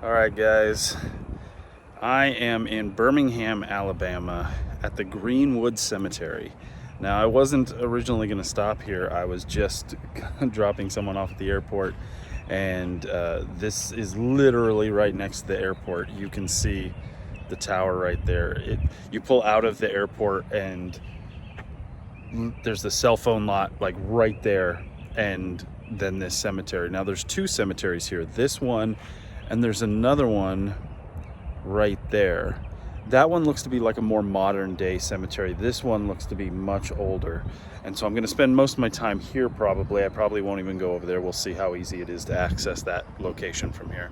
All right, guys, I am in Birmingham, Alabama at the Greenwood Cemetery. Now, I wasn't originally going to stop here. I was just dropping someone off at the airport, and this is literally right next to the airport. You can see the tower right there. You pull out of the airport and there's the cell phone lot like right there, and then this cemetery. Now, there's two cemeteries here. This one, and there's another one right there. That one looks to be like a more modern day cemetery. This one looks to be much older. And so I'm going to spend most of my time here probably. I probably won't even go over there. We'll see how easy it is to access that location from here.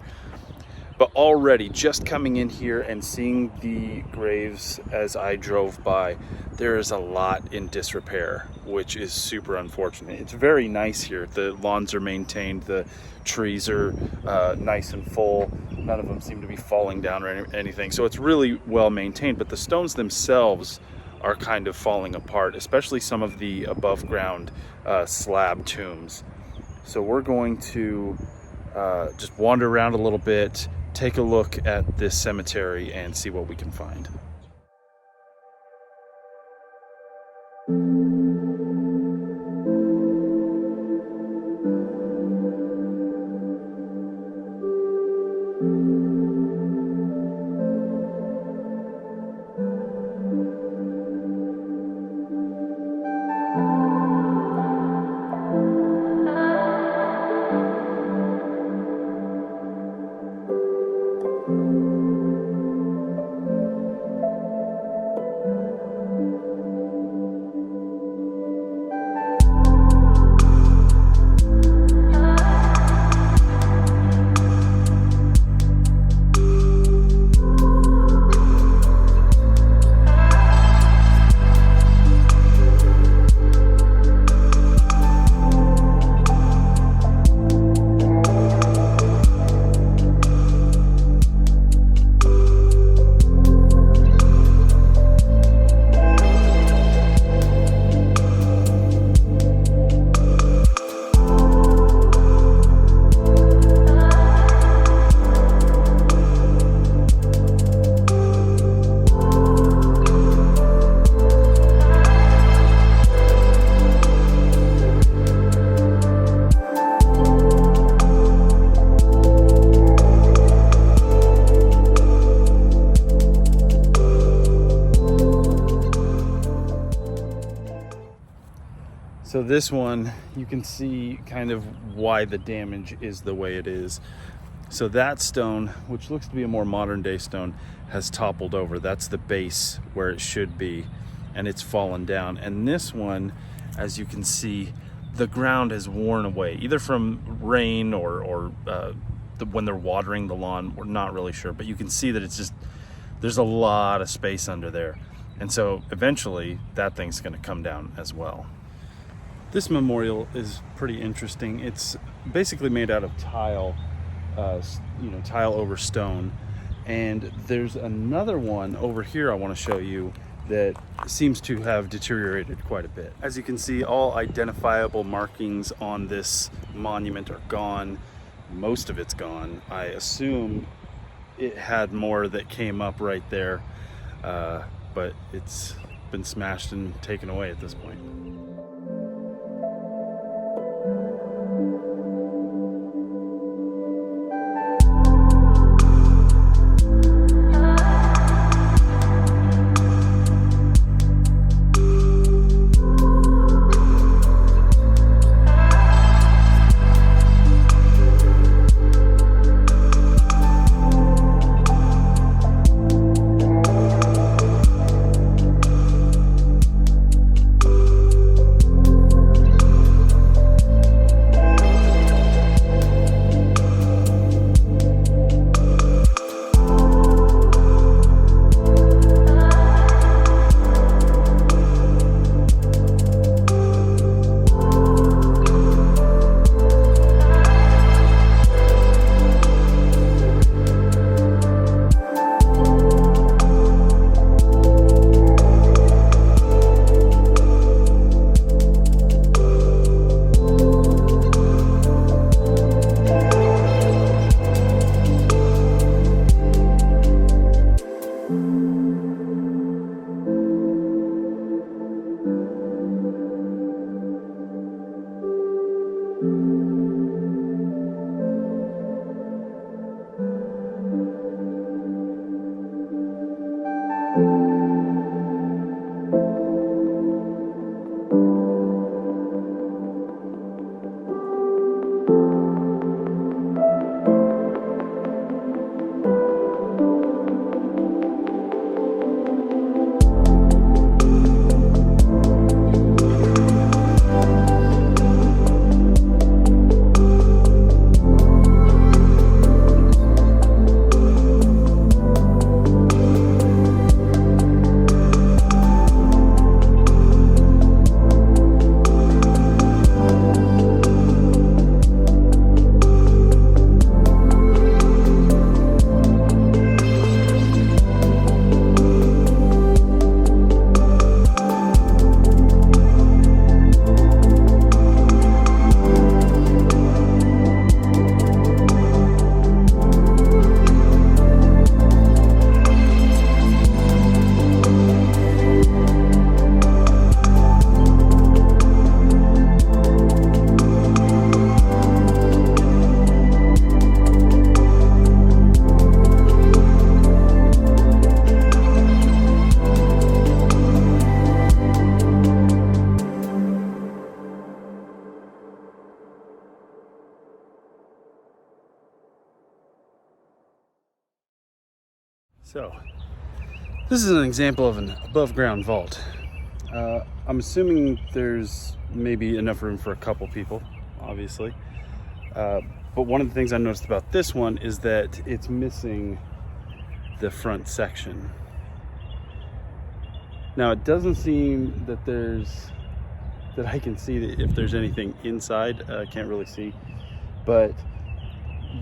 But already, just coming in here and seeing the graves as I drove by, there is a lot in disrepair, which is super unfortunate. It's very nice here. The lawns are maintained, the trees are nice and full. None of them seem to be falling down or anything. So it's really well maintained, but the stones themselves are kind of falling apart, especially some of the above ground slab tombs. So we're going to just wander around a little bit, take a look at this cemetery and see what we can find. So this one, you can see kind of why the damage is the way it is. So that stone, which looks to be a more modern day stone, has toppled over. That's the base where it should be, and it's fallen down. And this one, as you can see, the ground has worn away, either from rain or when they're watering the lawn. We're not really sure, but you can see that it's just, there's a lot of space under there. And so eventually that thing's gonna come down as well. This memorial is pretty interesting. It's basically made out of tile, tile over stone. And there's another one over here I want to show you that seems to have deteriorated quite a bit. As you can see, all identifiable markings on this monument are gone. Most of it's gone. I assume it had more that came up right there, but it's been smashed and taken away at this point. So this is an example of an above ground vault. I'm assuming there's maybe enough room for a couple people, obviously. But one of the things I noticed about this one is that it's missing the front section. Now it doesn't seem that I can see if there's anything inside. I can't really see, but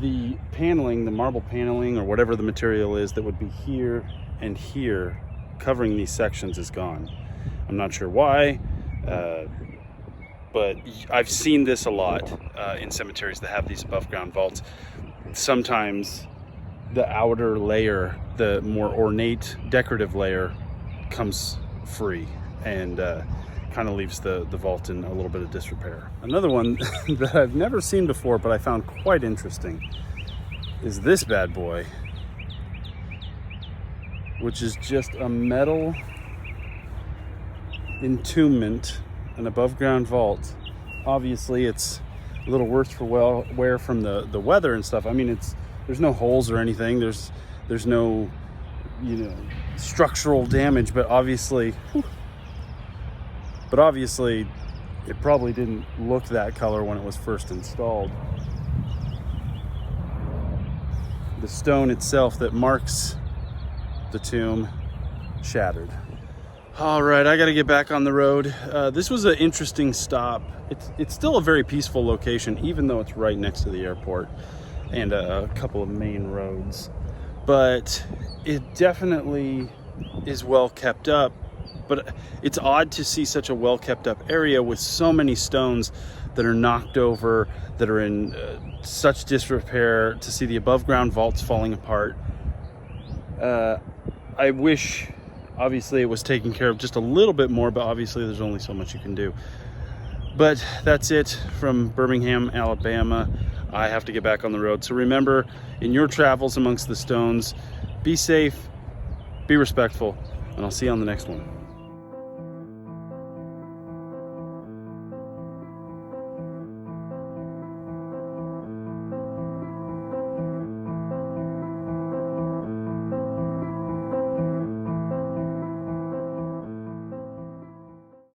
the paneling, the marble paneling or whatever the material is that would be here and here covering these sections is gone. I'm not sure why, but I've seen this a lot in cemeteries that have these above ground vaults. Sometimes the outer layer, the more ornate decorative layer, comes free and kind of leaves the vault in a little bit of disrepair. Another one that I've never seen before but I found quite interesting is this bad boy, which is just a metal entombment, an above ground vault. Obviously it's a little worse for wear from the weather and stuff. I mean, there's no holes or anything, there's no, you know, structural damage, but obviously it probably didn't look that color when it was first installed. The stone itself that marks the tomb shattered. All right, I gotta get back on the road. This was an interesting stop. It's still a very peaceful location, even though it's right next to the airport and a couple of main roads. But it definitely is well kept up. But it's odd to see such a well kept up area with so many stones that are knocked over, that are in such disrepair, to see the above ground vaults falling apart. I wish, obviously, it was taken care of just a little bit more, but obviously there's only so much you can do. But that's it from Birmingham, Alabama. I have to get back on the road. So remember, in your travels amongst the stones, be safe, be respectful, and I'll see you on the next one.